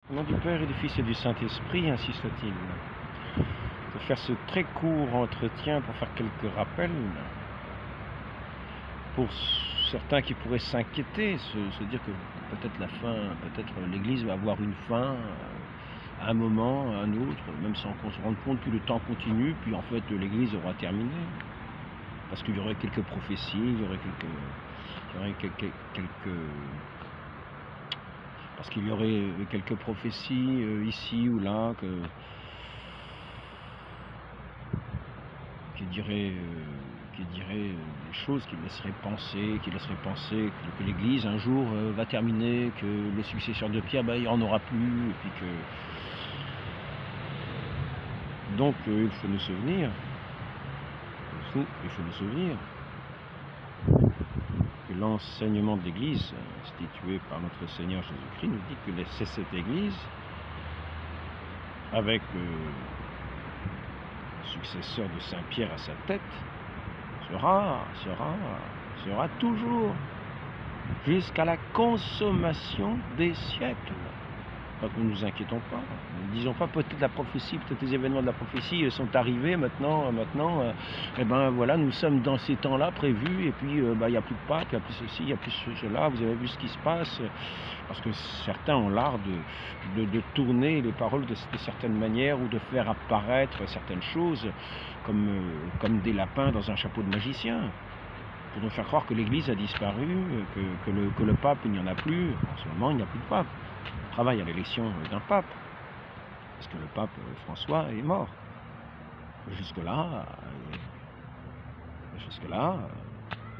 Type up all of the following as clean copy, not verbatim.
Au nom du Père et du Fils et du Saint-Esprit, ainsi soit-il. Pour faire ce très court entretien, pour faire quelques rappels, pour certains qui pourraient s'inquiéter, se dire que peut-être la fin, peut-être l'Église va avoir une fin à un moment, à un autre, même sans qu'on se rende compte, puis le temps continue, puis en fait l'Église aura terminé. Parce qu'il y aurait quelques prophéties, parce qu'il y aurait quelques prophéties ici ou là qui diraient des choses qui laisseraient penser que l'Église un jour va terminer, que le successeur de Pierre, il n'y en aura plus, et puis que donc il faut nous souvenir, que l'enseignement de l'Église, institué par notre Seigneur Jésus-Christ, nous dit que c'est cette Église, avec le successeur de Saint-Pierre à sa tête, sera toujours jusqu'à la consommation des siècles. Pas que nous nous inquiétons pas. Ne disons pas peut-être la prophétie, peut-être les événements de la prophétie sont arrivés maintenant, voilà, nous sommes dans ces temps-là prévus, et puis il n'y a plus de Pâques, il n'y a plus ceci, il n'y a plus cela, vous avez vu ce qui se passe, parce que certains ont l'art de tourner les paroles de certaines manières, ou de faire apparaître certaines choses comme des lapins dans un chapeau de magicien, pour nous faire croire que l'Église a disparu, que le pape, il n'y en a plus. En ce moment, il n'y a plus de pape. On travaille à l'élection d'un pape, parce que le pape François est mort. Jusque-là,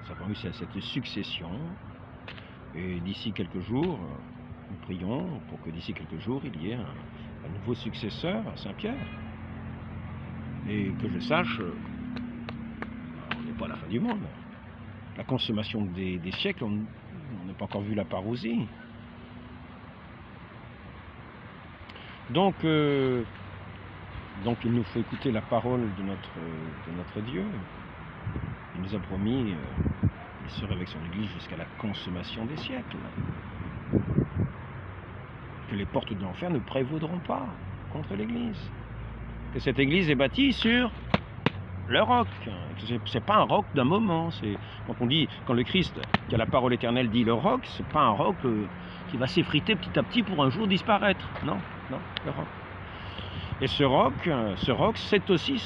nous avons eu cette succession, et d'ici quelques jours, nous prions pour que d'ici quelques jours, il y ait un nouveau successeur, Saint-Pierre. Et que je sache, on n'est pas à la fin du monde. La consommation des siècles, on n'a pas encore vu la parousie. Donc il nous faut écouter la parole de notre Dieu. Il nous a promis qu'il serait avec son Église jusqu'à la consommation des siècles. Que les portes de l'enfer ne prévaudront pas contre l'Église. Que cette Église est bâtie sur le roc. C'est pas un roc d'un moment. Quand le Christ, qui a la parole éternelle, dit le roc, c'est pas un roc qui va s'effriter petit à petit pour un jour disparaître. Non, le roc. Et ce roc, c'est aussi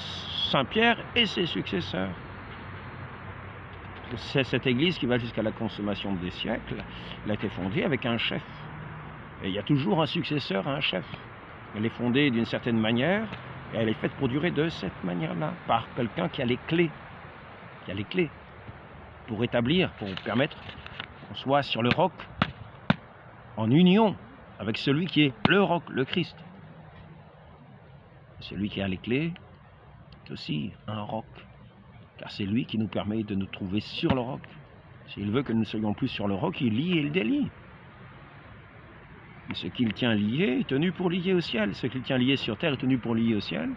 Saint-Pierre et ses successeurs. C'est cette Église qui va jusqu'à la consommation des siècles. Elle a été fondée avec un chef. Et il y a toujours un successeur à un chef. Elle est fondée d'une certaine manière, et elle est faite pour durer de cette manière-là, par quelqu'un qui a les clés. Pour établir, pour permettre qu'on soit sur le roc, en union avec celui qui est le roc, le Christ. Celui qui a les clés est aussi un roc, car c'est lui qui nous permet de nous trouver sur le roc. S'il veut que nous ne soyons plus sur le roc, il lie et il délie. Et ce qu'il tient lié est tenu pour lier au ciel. Ce qu'il tient lié sur terre est tenu pour lier au ciel.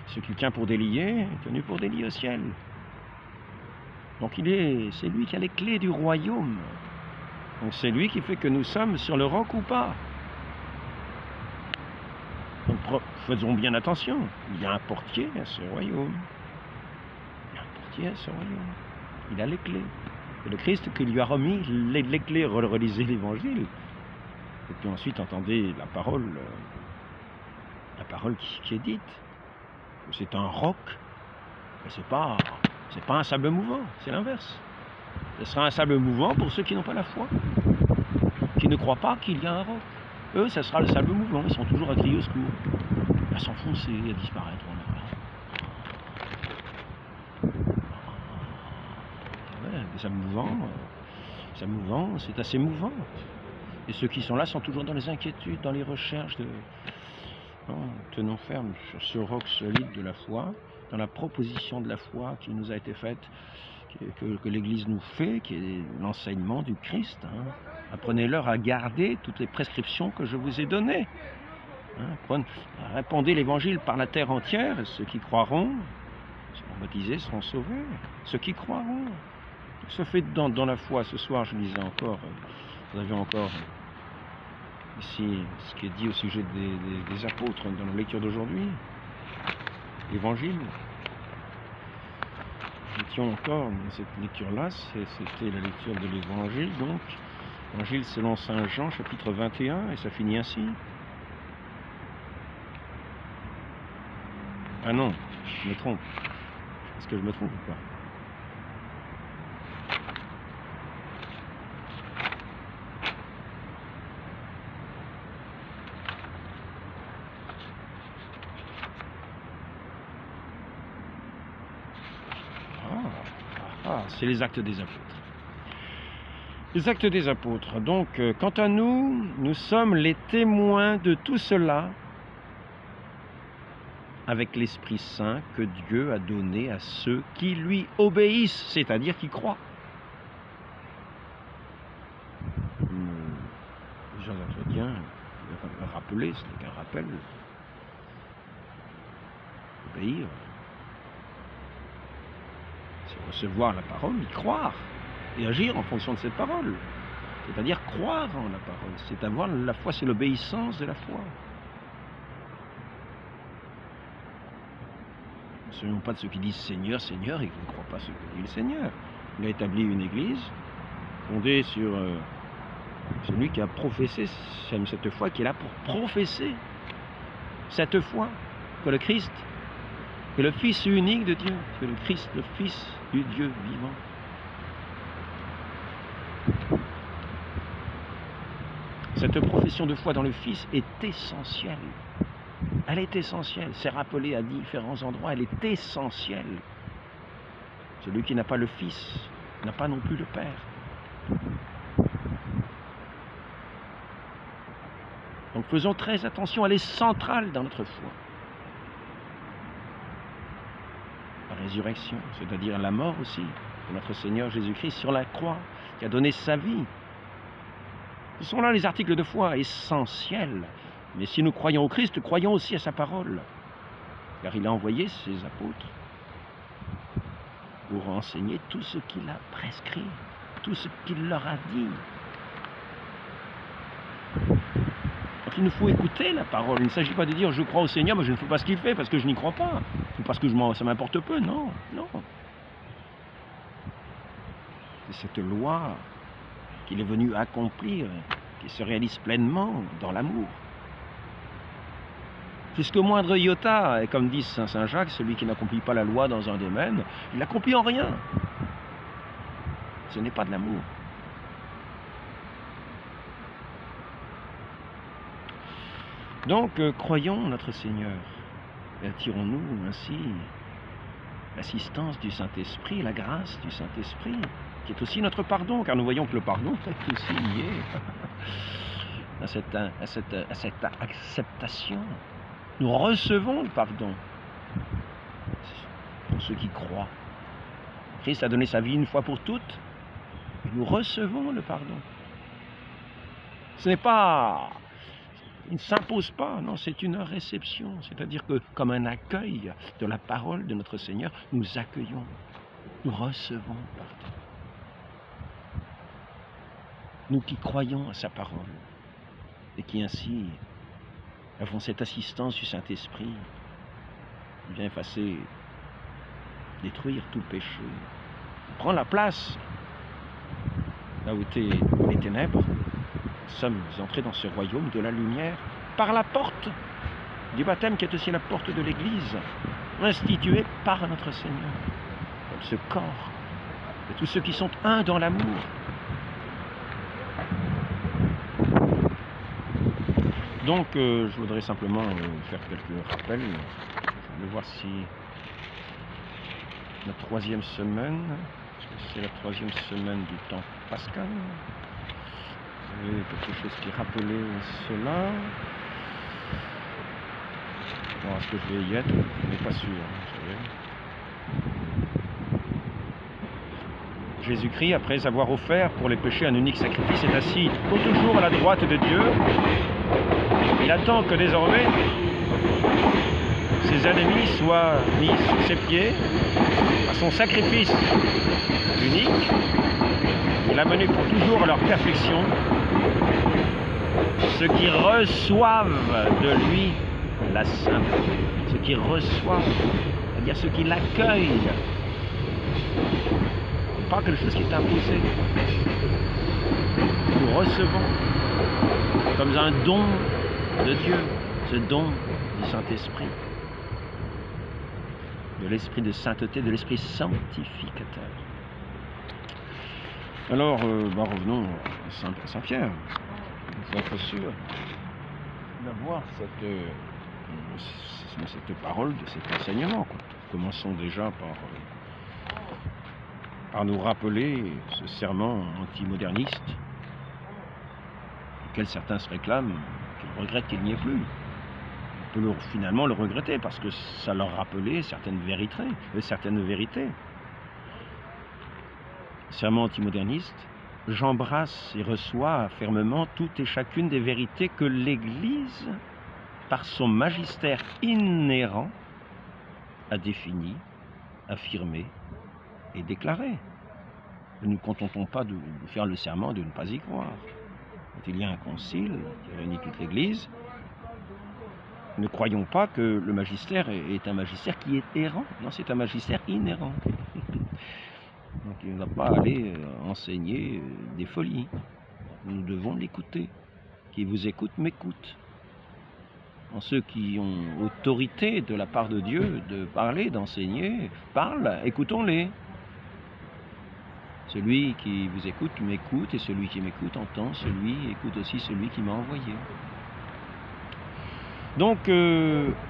Ce qu'il tient pour délier est tenu pour délier au ciel. Donc c'est lui qui a les clés du royaume. Donc c'est lui qui fait que nous sommes sur le roc ou pas. Donc faisons bien attention. Il y a un portier à ce royaume. Il a les clés. C'est le Christ qui lui a remis les clés. Relisez l'Évangile. Et puis ensuite, entendez la parole qui est dite. C'est un roc, mais c'est pas un sable mouvant, c'est l'inverse. Ce sera un sable mouvant pour ceux qui n'ont pas la foi, qui ne croient pas qu'il y a un roc. Eux, ça sera le sable mouvant, ils sont toujours à crier au secours, à s'enfoncer, à disparaître. Le sable mouvant, c'est assez mouvant. Et ceux qui sont là sont toujours dans les inquiétudes, dans les recherches tenons ferme sur ce roc solide de la foi, dans la proposition de la foi qui nous a été faite, que l'Église nous fait, qui est l'enseignement du Christ. Apprenez-leur à garder toutes les prescriptions que je vous ai données. Répandez l'Évangile par la terre entière, ceux qui croiront, seront baptisés, seront sauvés. Ceux qui croiront. Se fait dans la foi. Ce soir, je disais encore, vous avez encore ici ce qui est dit au sujet des apôtres dans la lecture d'aujourd'hui, l'Évangile. Nous étions encore dans cette lecture-là, c'était la lecture de l'Évangile, donc, Évangile selon Saint Jean, chapitre 21, et ça finit ainsi. Ah non, je me trompe. Est-ce que je me trompe ou pas? C'est les Actes des Apôtres. Les Actes des Apôtres. Donc, quant à nous, nous sommes les témoins de tout cela avec l'Esprit Saint que Dieu a donné à ceux qui lui obéissent, c'est-à-dire qui croient. Jean d'Entretien le rappeler, ce n'est qu'un rappel. Obéir, c'est recevoir la parole, y croire et agir en fonction de cette parole. C'est-à-dire croire en la parole. C'est avoir la foi, c'est l'obéissance de la foi. Ne soyons pas de ceux qui disent Seigneur, Seigneur, et qui ne croient pas ce que dit le Seigneur. Il a établi une église fondée sur celui qui a professé cette foi, qui est là pour professer cette foi que le Christ est le Fils unique de Dieu, que le Christ, le Fils du Dieu vivant. Cette profession de foi dans le Fils est essentielle. Elle est essentielle. C'est rappelé à différents endroits. Elle est essentielle. Celui qui n'a pas le Fils n'a pas non plus le Père. Donc faisons très attention. Elle est centrale dans notre foi. La résurrection, c'est-à-dire la mort aussi de notre Seigneur Jésus-Christ sur la croix, qui a donné sa vie. Ce sont là les articles de foi essentiels. Mais si nous croyons au Christ, croyons aussi à sa parole. Car il a envoyé ses apôtres pour enseigner tout ce qu'il a prescrit, tout ce qu'il leur a dit. Donc il nous faut écouter la parole. Il ne s'agit pas de dire je crois au Seigneur, mais je ne fais pas ce qu'il fait parce que je n'y crois pas. Ou parce que ça m'importe peu. Non, non. C'est cette loi qu'il est venu accomplir, qui se réalise pleinement dans l'amour. Jusqu'au moindre iota, et comme dit Saint Jacques, celui qui n'accomplit pas la loi dans un domaine, il l'accomplit en rien. Ce n'est pas de l'amour. Donc, croyons notre Seigneur, et attirons-nous ainsi l'assistance du Saint-Esprit, la grâce du Saint-Esprit, qui est aussi notre pardon, car nous voyons que le pardon est aussi lié à cette acceptation. Nous recevons le pardon pour ceux qui croient. Christ a donné sa vie une fois pour toutes, et nous recevons le pardon. Ce n'est pas... Il ne s'impose pas, non, c'est une réception. C'est-à-dire que, comme un accueil de la parole de notre Seigneur, nous accueillons, nous recevons le pardon. Nous qui croyons à sa parole, et qui ainsi avons cette assistance du Saint-Esprit, qui vient effacer, détruire tout péché, prend la place là où étaient les ténèbres. Nous sommes entrés dans ce royaume de la lumière par la porte du baptême qui est aussi la porte de l'Église, instituée par notre Seigneur, comme ce corps de tous ceux qui sont un dans l'amour. Donc, je voudrais simplement faire quelques rappels. Je vais voir si la troisième semaine, parce que c'est la troisième semaine du temps pascal, il y avait quelque chose qui rappelait cela. Bon, est-ce que je vais y être? Je n'ai pas sûr, vous savez. Jésus-Christ, après avoir offert pour les péchés un unique sacrifice, est assis pour toujours à la droite de Dieu. Il attend que désormais ses ennemis soient mis sous ses pieds à son sacrifice unique. Il a mené pour toujours à leur perfection. ceux qui reçoivent de lui la sainteté, ceux qui reçoivent, c'est-à-dire ceux qui l'accueillent. Pas quelque chose qui est imposé. Nous recevons comme un don de Dieu, ce don du Saint-Esprit, de l'esprit de sainteté, de l'esprit sanctificateur. Alors, revenons à Saint-Pierre. Il faut être sûr d'avoir cette parole, de cet enseignement, quoi. Commençons déjà par nous rappeler ce serment antimoderniste, auquel certains se réclament, qu'ils regrettent qu'il n'y ait plus. On peut finalement le regretter, parce que ça leur rappelait certaines vérités. Serment antimoderniste, j'embrasse et reçois fermement toutes et chacune des vérités que l'Église, par son magistère inhérent, a définies, affirmées et déclarées. Ne nous contentons pas de faire le serment de ne pas y croire. Quand il y a un concile qui réunit toute l'Église, ne croyons pas que le magistère est un magistère qui est errant. Non, c'est un magistère inhérent. Donc il ne va pas aller enseigner des folies. Nous devons l'écouter. Qui vous écoute, m'écoute. En ceux qui ont autorité de la part de Dieu de parler, d'enseigner, parlent, écoutons-les. Celui qui vous écoute m'écoute, et celui qui m'écoute entend, écoute aussi celui qui m'a envoyé. Donc,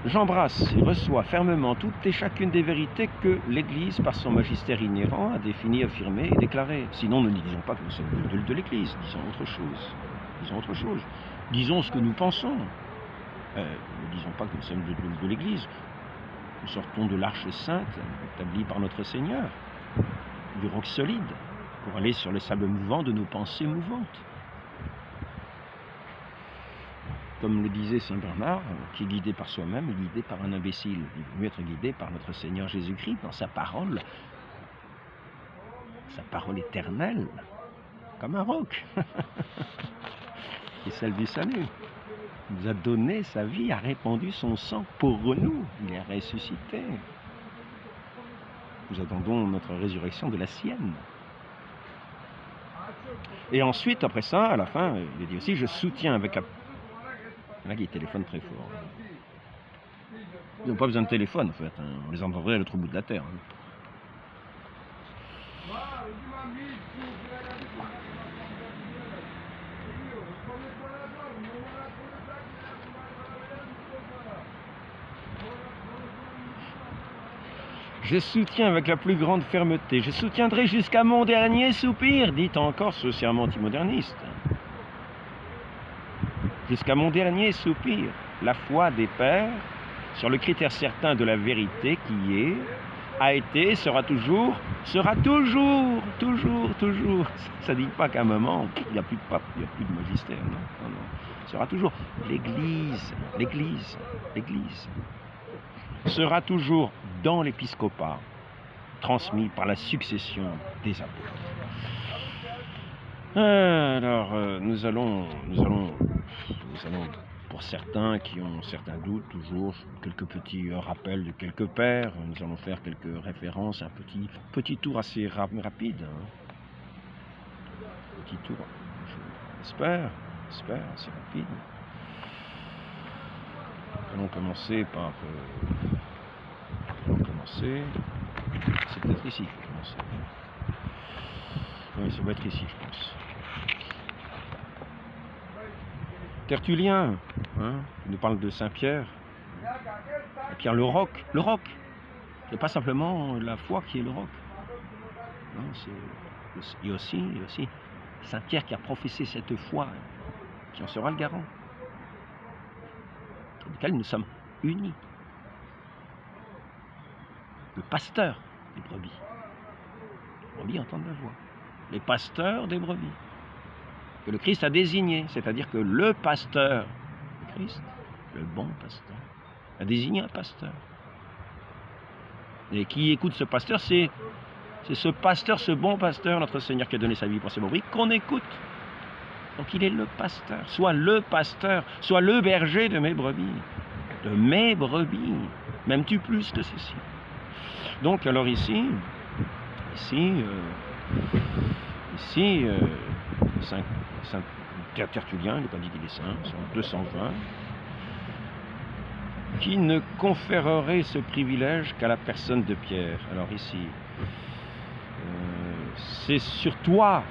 j'embrasse et reçois fermement toutes et chacune des vérités que l'Église, par son magistère inhérent, a définies, affirmées et déclarées. Sinon, nous ne disons pas que nous sommes de l'Église, disons autre chose. Disons ce que nous pensons. Ne disons pas que nous sommes de l'Église. Nous sortons de l'arche sainte, établie par notre Seigneur, du roc solide, pour aller sur les sables mouvants de nos pensées mouvantes. Comme le disait Saint Bernard, qui est guidé par soi-même, est guidé par un imbécile. Il vaut mieux être guidé par notre Seigneur Jésus-Christ, dans sa parole éternelle, comme un roc, et celle du salut. Il nous a donné sa vie, a répandu son sang pour nous. Il est ressuscité. Nous attendons notre résurrection de la sienne. Et ensuite, après ça, à la fin, il dit aussi, je soutiens avec la... Là, il téléphone très fort. Ils n'ont pas besoin de téléphone, en fait. On les entendrait à l'autre bout de la terre. Je soutiens avec la plus grande fermeté, je soutiendrai jusqu'à mon dernier soupir, dit encore ce serment antimoderniste. Jusqu'à mon dernier soupir, la foi des pères sur le critère certain de la vérité qui est, a été, sera toujours, toujours. Ça ne dit pas qu'à un moment, il n'y a plus de pape, il n'y a plus de magistère, non. Sera toujours l'Église sera toujours dans l'épiscopat, transmis par la succession des apôtres. Alors, nous allons, pour certains qui ont certains doutes, toujours quelques petits rappels de quelques pères, nous allons faire quelques références, un petit tour assez rapide. Petit tour, j'espère, assez rapide. Nous allons commencer par... C'est peut-être ici qu'il faut commencer. Oui, ça va être ici, je pense. Tertullien, il nous parle de Saint-Pierre. Pierre, le roc. C'est pas simplement la foi qui est le roc. Non, il y a aussi Saint-Pierre qui a professé cette foi, qui en sera le garant, dans lequel nous sommes unis. Le pasteur des brebis. Les brebis entendent la voix. Les pasteurs des brebis. Que le Christ a désigné, c'est-à-dire que le pasteur, le Christ, le bon pasteur, a désigné un pasteur. Et qui écoute ce pasteur, c'est ce pasteur, ce bon pasteur, notre Seigneur qui a donné sa vie pour ses brebis, qu'on écoute. Donc il est le pasteur, soit le berger de mes brebis. De mes brebis. M'aimes-tu plus que ceci? Donc alors ici, Saint Tertullien, il n'est pas dit qu'il est saint, c'est en 220, qui ne conférerait ce privilège qu'à la personne de Pierre. Alors ici, c'est sur toi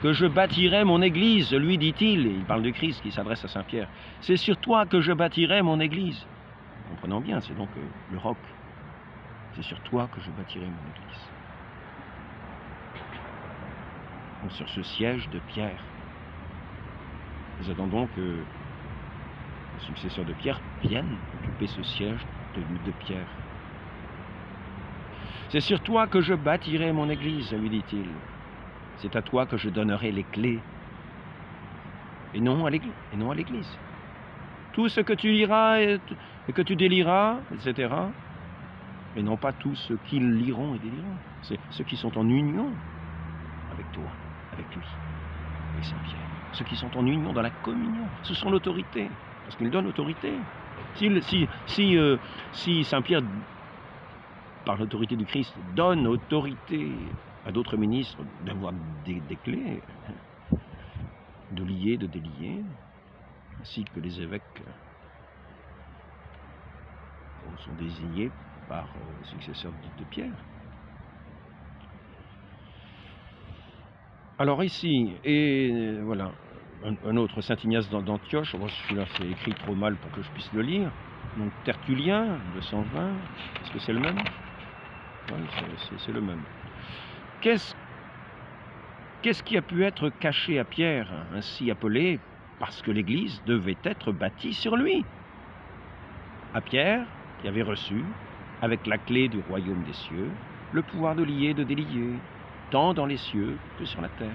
que je bâtirai mon église, lui dit-il, et il parle de Christ qui s'adresse à Saint Pierre. C'est sur toi que je bâtirai mon église. Comprenons bien, c'est donc le roc. C'est sur toi que je bâtirai mon église. Donc sur ce siège de Pierre. Nous attendons que le successeur de Pierre vienne occuper ce siège de Pierre. C'est sur toi que je bâtirai mon église, lui dit-il. C'est à toi que je donnerai les clés, et non à l'église. Tout ce que tu liras et que tu déliras, etc., mais non pas tous ceux qui liront et déliront. C'est ceux qui sont en union avec toi, avec lui, avec Saint-Pierre. Ceux qui sont en union dans la communion, ce sont l'autorité, parce qu'il donne l'autorité. Si Saint-Pierre, par l'autorité du Christ, donne autorité à d'autres ministres d'avoir des clés, de lier, de délier, ainsi que les évêques sont désignés par le successeur de Pierre. Alors ici, et voilà, un autre, Saint Ignace d'Antioche, celui-là c'est écrit trop mal pour que je puisse le lire, donc Tertullien, 220, est-ce que c'est le même? Oui, c'est le même. Qu'est-ce qui a pu être caché à Pierre, ainsi appelé, parce que l'Église devait être bâtie sur lui? À Pierre, qui avait reçu, avec la clé du royaume des cieux, le pouvoir de lier, de délier, tant dans les cieux que sur la terre.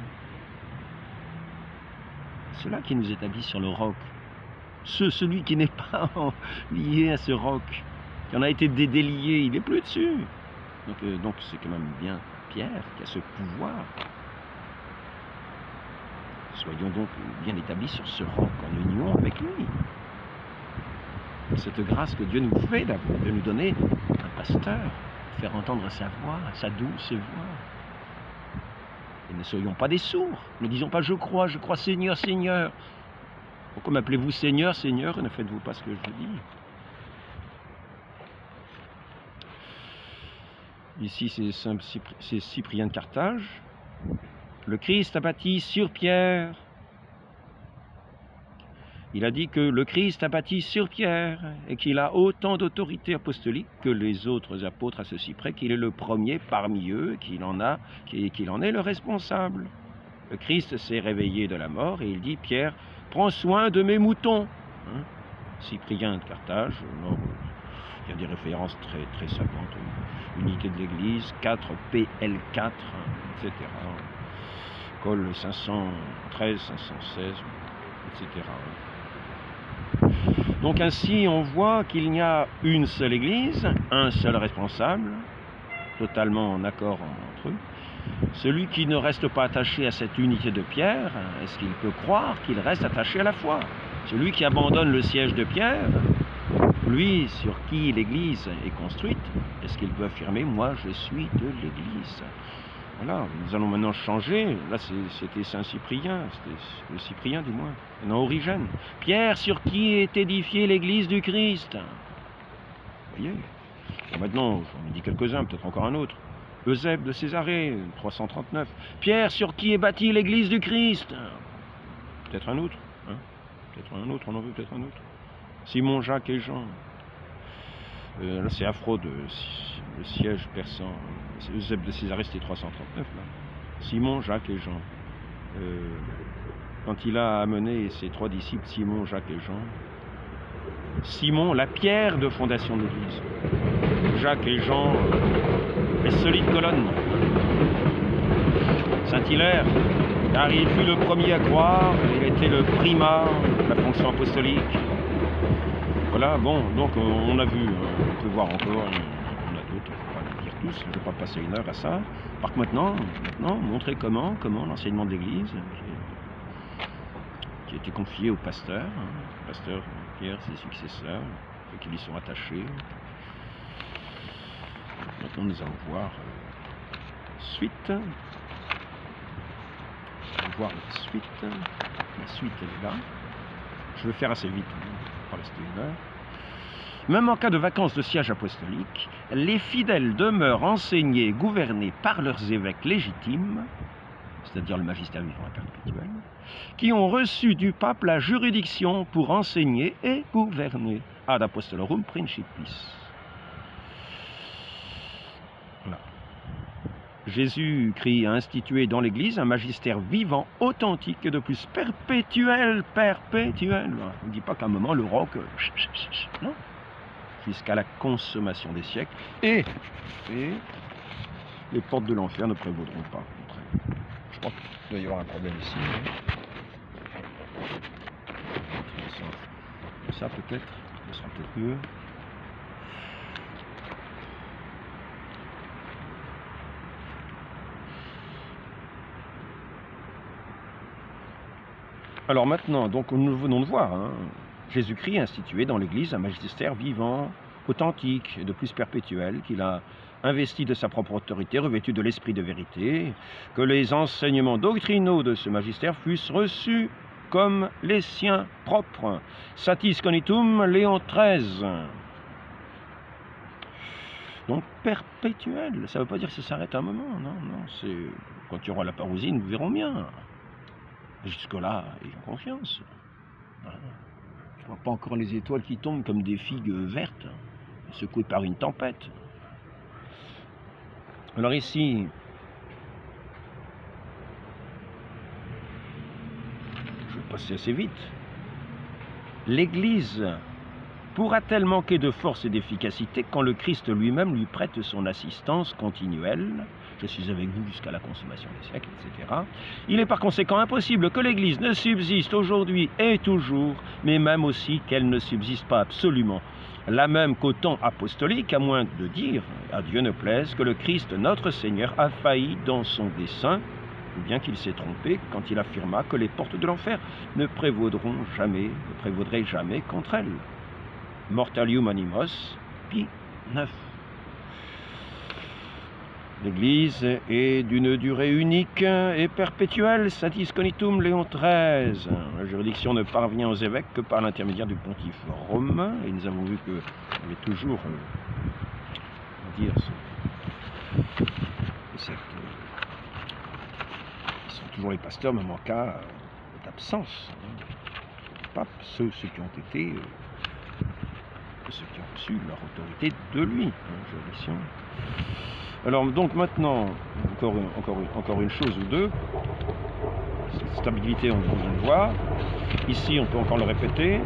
C'est là qui nous établit sur le roc. Celui qui n'est pas lié à ce roc, qui en a été délié, il n'est plus dessus. Donc c'est quand même bien Pierre qui a ce pouvoir. Soyons donc bien établis sur ce roc, en union avec lui. Cette grâce que Dieu nous fait de nous donner un pasteur, faire entendre sa voix, sa douce voix. Et ne soyons pas des sourds. Ne disons pas je crois, Seigneur, Seigneur. Pourquoi m'appelez-vous Seigneur, Seigneur, et ne faites-vous pas ce que je dis? Ici, c'est Cyprien de Carthage. Le Christ a bâti sur Pierre. Il a dit que le Christ a bâti sur Pierre et qu'il a autant d'autorité apostolique que les autres apôtres, à ceci près qu'il est le premier parmi eux, qu'il en est le responsable. Le Christ s'est réveillé de la mort et il dit, Pierre, prends soin de mes moutons. Cyprien de Carthage, il y a des références très, très savantes. Unité de l'Église, 4 PL4, etc. Col 513, 516, etc. Donc ainsi, on voit qu'il n'y a une seule Église, un seul responsable, totalement en accord entre eux. Celui qui ne reste pas attaché à cette unité de Pierre, est-ce qu'il peut croire qu'il reste attaché à la foi? Celui qui abandonne le siège de Pierre, lui sur qui l'Église est construite, est-ce qu'il peut affirmer « moi je suis de l'Église » ? Voilà, nous allons maintenant changer. Là, c'était Saint Cyprien, c'était le Cyprien du moins. Non, Origène. Pierre, sur qui est édifiée l'Église du Christ. Vous voyez. Et maintenant, j'en ai dit quelques-uns, peut-être encore un autre. Eusèbe de Césarée, 339. Pierre, sur qui est bâtie l'Église du Christ. Peut-être un autre. Peut-être un autre, on en veut peut-être un autre. Simon, Jacques et Jean. Là, c'est Aphrodite, le siège persan. Eusèbe de Césarée, c'était 339. Là. Simon, Jacques et Jean. Quand il a amené ses 3 disciples, Simon, Jacques et Jean, Simon, la pierre de fondation de l'Église. Jacques et Jean, les solides colonnes. Saint-Hilaire, car il fut le premier à croire, il était le primat de la fonction apostolique. Voilà, bon, donc on a vu, on peut voir encore, on a d'autres, on va pas les dire tous, je ne vais pas passer 1 heure à ça. Par contre maintenant, montrer comment l'enseignement de l'Église, qui a été confié au pasteur, pasteur Pierre, ses successeurs, et qui lui sont attachés. Maintenant, nous allons voir suite. On va voir la suite. La suite, elle est là. Je vais faire assez vite, on va rester une heure. Même en cas de vacances de siège apostolique, les fidèles demeurent enseignés et gouvernés par leurs évêques légitimes, c'est-à-dire le magistère vivant et perpétuel, qui ont reçu du pape la juridiction pour enseigner et gouverner. Ad apostolorum principis. Voilà. Jésus-Christ a institué dans l'Église un magistère vivant, authentique et de plus perpétuel. On ne dit pas qu'à un moment le roc, non, jusqu'à la consommation des siècles. Et les portes de l'enfer ne prévaudront pas. Je crois qu'il doit y avoir un problème ici. Ça peut-être, ce sera peut-être mieux. Alors maintenant, donc nous venons de voir, Jésus-Christ a institué dans l'Église un magistère vivant, authentique et de plus perpétuel, qu'il a investi de sa propre autorité, revêtu de l'esprit de vérité, que les enseignements doctrinaux de ce magistère fussent reçus comme les siens propres. Satis conitum Léon XIII. Donc perpétuel, ça ne veut pas dire que ça s'arrête à un moment, non, c'est quand il y aura la parousie, nous verrons bien. Jusque-là, ils ont confiance. Je ne vois pas encore les étoiles qui tombent comme des figues vertes, secouées par une tempête. Alors ici, je vais passer assez vite. L'Église pourra-t-elle manquer de force et d'efficacité quand le Christ lui-même lui prête son assistance continuelle? Je suis avec vous jusqu'à la consommation des siècles, etc. Il est par conséquent impossible que l'Église ne subsiste aujourd'hui et toujours, mais même aussi qu'elle ne subsiste pas absolument. La même qu'au temps apostolique, à moins de dire, à Dieu ne plaise, que le Christ, notre Seigneur, a failli dans son dessein, ou bien qu'il s'est trompé quand il affirma que les portes de l'enfer ne prévaudraient jamais contre elle. Mortalium animos, Pie IX. L'Église est d'une durée unique et perpétuelle, Satis conitum Léon XIII. La juridiction ne parvient aux évêques que par l'intermédiaire du pontife romain, et nous avons vu qu'il y avait toujours, ils sont toujours les pasteurs, même en cas d'absence. Les papes, ceux qui ont été, ceux qui ont reçu leur autorité de lui, juridiction. Alors donc maintenant, encore une chose ou deux, cette stabilité on vient de voir, ici on peut encore le répéter.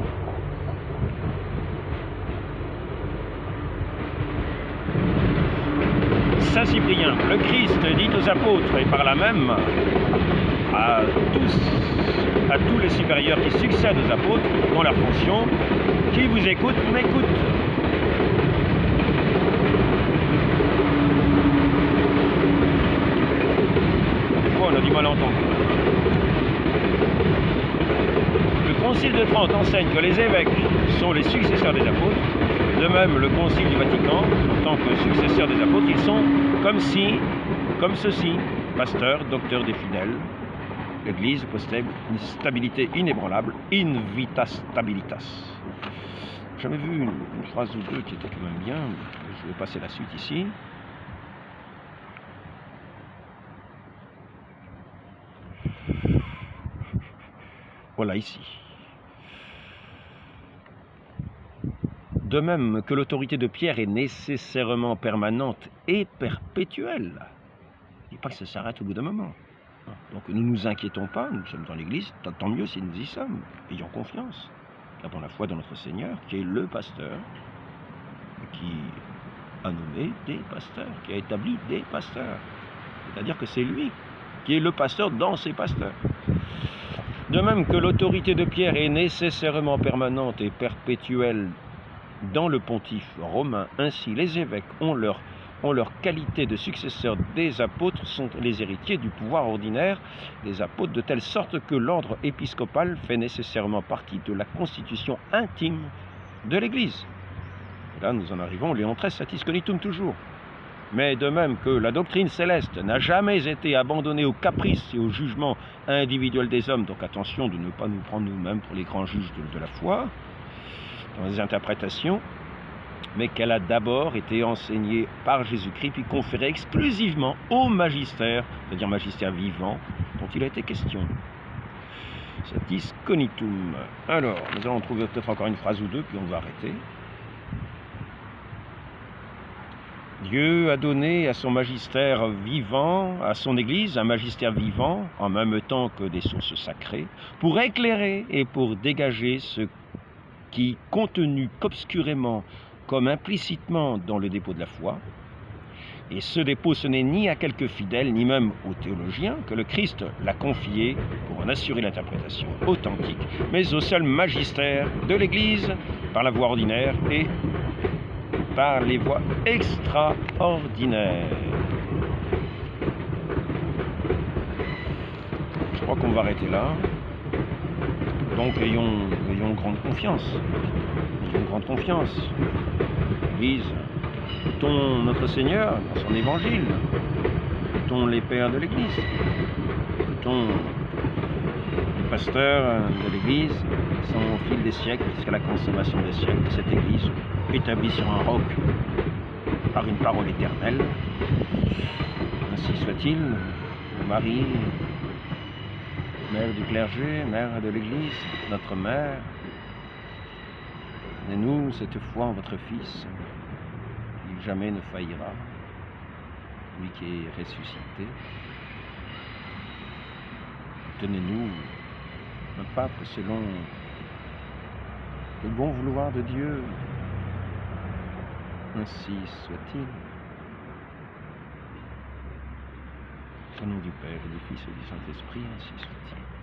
Saint Cyprien, le Christ dit aux apôtres et par là même à tous les supérieurs qui succèdent aux apôtres dans leur fonction, qui vous écoute, m'écoute. On a du mal à entendre. Le Concile de Trente enseigne que les évêques sont les successeurs des apôtres. De même, le Concile du Vatican, en tant que successeurs des apôtres, ils sont comme ceci, pasteurs, docteurs des fidèles. L'Église possède une stabilité inébranlable, in vita stabilitas. J'avais vu une phrase ou deux qui était quand même bien. Je vais passer la suite ici. Voilà ici. De même que l'autorité de Pierre est nécessairement permanente et perpétuelle. Il ne dit pas que ça s'arrête au bout d'un moment. Donc ne nous inquiétons pas, nous sommes dans l'Église, tant mieux si nous y sommes. Ayons confiance. Gardons la foi dans notre Seigneur, qui est le pasteur, qui a nommé des pasteurs, qui a établi des pasteurs. C'est-à-dire que c'est lui qui est le pasteur dans ses pasteurs. De même que l'autorité de Pierre est nécessairement permanente et perpétuelle dans le pontife romain, ainsi les évêques ont leur en leur qualité de successeurs des apôtres, sont les héritiers du pouvoir ordinaire des apôtres, de telle sorte que l'ordre épiscopal fait nécessairement partie de la constitution intime de l'Église. Et là, nous en arrivons, Léon XIII, satis cognitum toujours. Mais de même que la doctrine céleste n'a jamais été abandonnée aux caprices et au jugement individuel des hommes, donc attention de ne pas nous prendre nous-mêmes pour les grands juges de la foi, dans les interprétations, mais qu'elle a d'abord été enseignée par Jésus-Christ, puis conférée exclusivement au magistère, c'est-à-dire magistère vivant, dont il a été question. Satis cognitum. Alors, nous allons trouver peut-être encore une phrase ou deux, puis on va arrêter. Dieu a donné à son magistère vivant, à son Église, un magistère vivant, en même temps que des sources sacrées, pour éclairer et pour dégager ce qui, contenu qu'obscurément, comme implicitement dans le dépôt de la foi, et ce dépôt, ce n'est ni à quelques fidèles, ni même aux théologiens, que le Christ l'a confié pour en assurer l'interprétation authentique, mais au seul magistère de l'Église, par la voie ordinaire et par les voies extraordinaires. Je crois qu'on va arrêter là. Donc ayons grande confiance. Ayons grande confiance. L'Église, écoutons notre Seigneur dans son évangile. Écoutons les pères de l'Église. Écoutons les pasteurs de l'Église qui sont au fil des siècles, jusqu'à la consommation des siècles, cette Église établie sur un roc par une parole éternelle. Ainsi soit-il, Marie, mère du clergé, mère de l'Église, notre mère, donnez-nous cette foi en votre Fils, qui jamais ne faillira, lui qui est ressuscité. Tenez-nous un pape selon le bon vouloir de Dieu. Ainsi soit-il. Au nom du Père, et du Fils et du Saint-Esprit, ainsi soit-il.